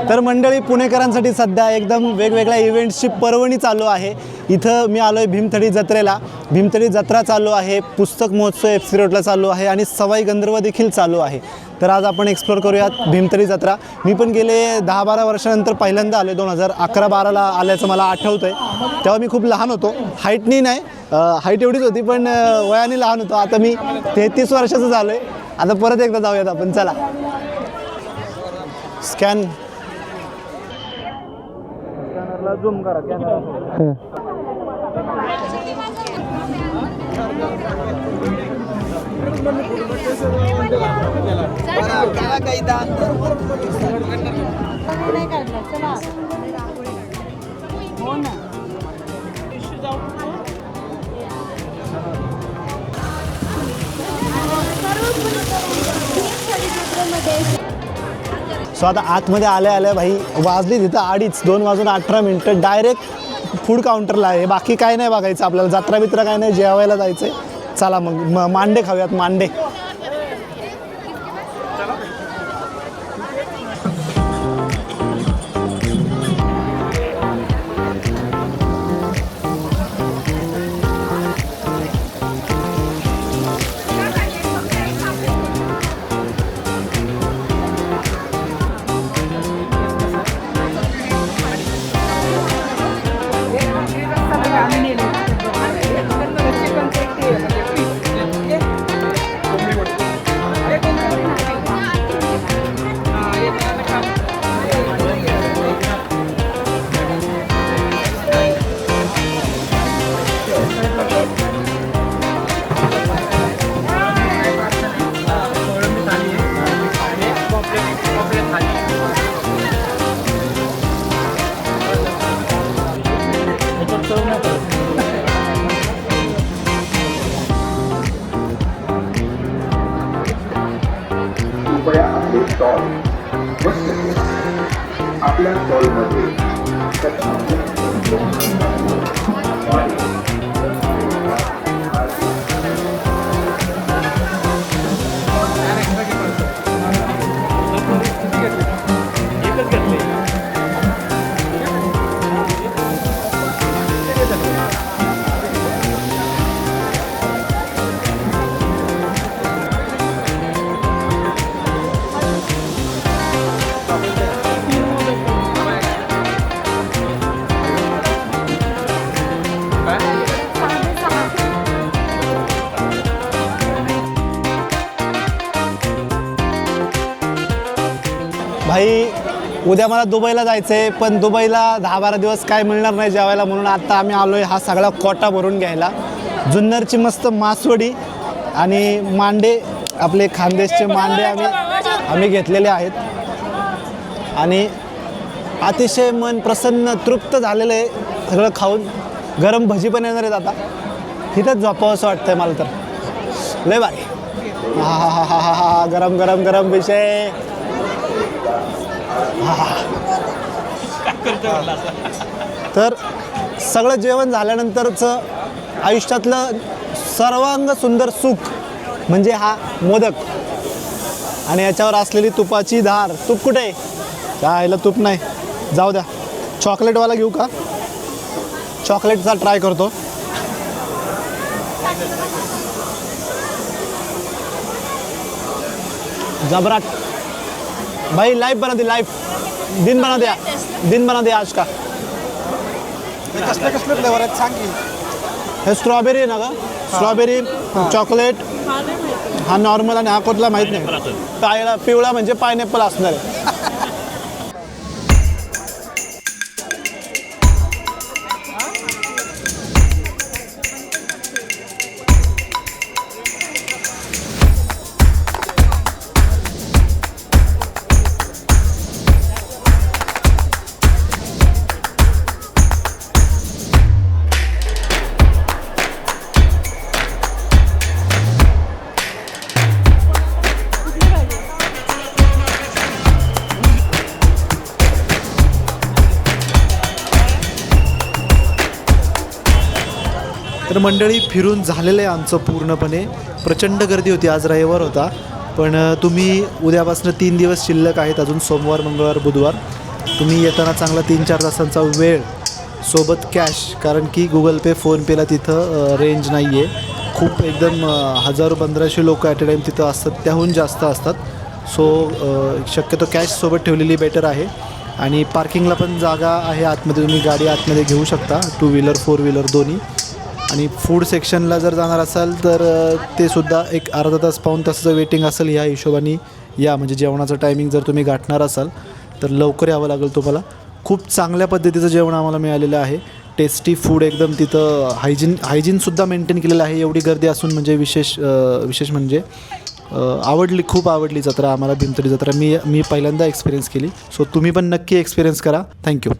तर मंडळी, पुणेकरांसाठी सध्या एकदम वेगवेगळ्या इव्हेंट्सची पर्वणी चालू आहे. इथं मी आलो आहे भीमथडी जत्रेला. भीमथडी जत्रा चालू आहे, पुस्तक महोत्सव FC रोडला चालू आहे आणि सवाई गंधर्व देखील चालू आहे. तर आज आपण एक्सप्लोर करूयात भीमथडी जत्रा. मी पण गेले 10-12 वर्षानंतर पहिल्यांदा आलो. 2011-12ला आल्याचं मला आठवतं आहे. तेव्हा मी खूप लहान होतो, हाईटनी नाही, हाईट एवढीच होती पण वयाने लहान होतो. आता मी 33 वर्षाचं झालो आहे. आता परत एकदा जाऊयात आपण, चला. स्कॅन झूम करा. सो आता आतमध्ये आल्या भाई वाजली तिथं 2:02 डायरेक्ट फूड काउंटरला आहे. बाकी काय नाही बघायचं आपल्याला, जत्रा बित्रा काय नाही, जेवायला जायचं आहे. चला मग मांडे खाऊयात, मांडे. आपल्या स्टॉलमध्ये भाई उद्या मला दुबईला जायचं आहे, पण दुबईला 10-12 दिवस काय मिळणार नाही जेवायला, म्हणून आता आम्ही आलो आहे हा सगळा कोटा भरून घ्यायला. जुन्नरची मस्त मासवडी आणि मांडे, आपले खानदेशचे मांडे आम्ही घेतलेले आहेत आणि अतिशय मन प्रसन्न तृप्त झालेलं आहे सगळं खाऊन. गरम भजी पण येणार आहेत. आता तिथंच झोपावं असं वाटतंय मला, तर लय भारी. हा गरम गरम गरम विषय. तर सगळं जेवण झाल्यानंतरचं आयुष्यातलं सर्वांग सुंदर सुख म्हणजे हा मोदक आणि याच्यावर असलेली तुपाची धार. तूप कुठे आहे? यायला तूप नाही, जाऊ द्या. चॉकलेटवाला घेऊ का? चॉकलेटचा ट्राय करतो. जबराट भाई, लाइव बना दे, लाइव दिन बना दे आज का. कसले कसले फ्लेवर आहेत सांग की. हे स्ट्रॉबेरी आहे ना ग? स्ट्रॉबेरी, चॉकलेट, हा नॉर्मल आणि हा कोणता माहीत नाही. पिवळा म्हणजे पायनॅपल असणार आहे. तर मंडळी फिरून झालेलं आहे आमचं पूर्णपणे. प्रचंड गर्दी होती, आज रविवार होता, पण तुम्ही उद्यापासून 3 दिवस शिल्लक आहेत अजून, सोमवार, मंगळवार, बुधवार. तुम्ही येताना चांगला 3-4 तासांचा वेळ, सोबत कॅश, कारण की गुगल पे फोनपेला तिथं रेंज नाही आहे. खूप एकदम 1000-1500 लोक ॲट अ टाईम तिथं असतात, त्याहून जास्त असतात. सो शक्यतो कॅश सोबत ठेवलेली बेटर आहे. आणि पार्किंगला पण जागा आहे आतमध्ये, तुम्ही गाडी आतमध्ये घेऊ शकता, 2 व्हीलर 4 व्हीलर दोन्ही. आणि फूड सेक्शनला जर जाणार असाल तर ते सुद्धा एक अर्धा तास पाऊण तासाचं वेटिंग असेल. ह्या हिशोबाने या, म्हणजे जेवणाचं टायमिंग जर तुम्ही गाठणार असाल तर लवकर यावं लागेल तुम्हाला. खूप चांगल्या पद्धतीचं जेवण आम्हाला मिळालेलं आहे. टेस्टी फूड एकदम, तिथं हायजीनसुद्धा मेंटेन केलेलं आहे. एवढी गर्दी असून म्हणजे विशेष म्हणजे खूप आवडली जत्रा आम्हाला. भीमतडी जत्रा मी पहिल्यांदा एक्सपिरियन्स केली. सो तुम्ही पण नक्की एक्सपिरियन्स करा. थँक्यू.